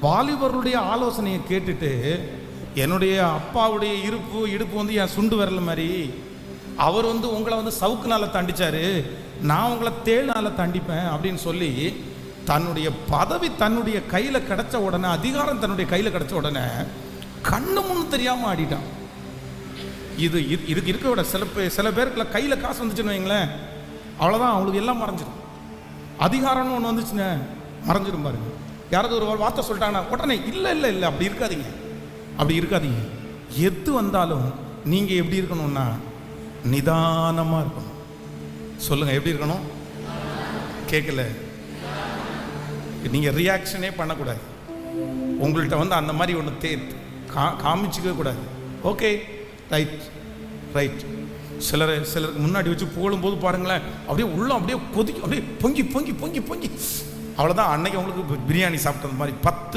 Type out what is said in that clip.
வாலிபருடைய ஆலோசனையை கேட்டுட்டு என்னுடைய அப்பாவுடைய இடுப்பு வந்து என் சுண்டு விரல மாதிரி, அவர் வந்து உங்களை வந்து சவுக்குனால தண்டிச்சாரு, நான் உங்களை தேள்னால தண்டிப்பேன் அப்படின்னு சொல்லி தன்னுடைய பதவி தன்னுடைய கையில் கிடைச்ச உடனே, அதிகாரம் தன்னுடைய கையில் கிடைச்ச உடனே கண்ணு முன்னு தெரியாமல் ஆடிட்டான். இதுக்கு இருக்க விட சில பேருக்குள்ள கையில் காசு வந்துச்சுன்னு வைங்களேன், அவ்வளோதான், அவங்களுக்கு எல்லாம் மறைஞ்சிடும். அதிகாரம்னு ஒன்று வந்துச்சுன்னு மறைஞ்சிடும் பாருங்க. யாராவது ஒரு வார்த்தை சொல்லிட்டாங்கன்னா உடனே இல்லை இல்லை இல்லை அப்படி இருக்காதீங்க, அப்படி இருக்காதீங்க. எது வந்தாலும் நீங்கள் எப்படி இருக்கணும்னா நிதானமாக இருக்கணும். சொல்லுங்கள், எப்படி இருக்கணும்? கேட்கல? நீங்கள் ரியாக்ஷனே பண்ணக்கூடாது. உங்கள்கிட்ட வந்து அந்த மாதிரி ஒன்று காமிச்சிக்க கூடாது. Okay, right. சிலருக்கு முன்னாடி வச்சு போடும்போது பாருங்களேன், அப்படியே உள்ள அப்படியே கொதிக்கும், அப்படியே பொங்கி அவ்வளோதான். அன்னைக்கு உங்களுக்கு பிரியாணி சாப்பிட்டது மாதிரி 10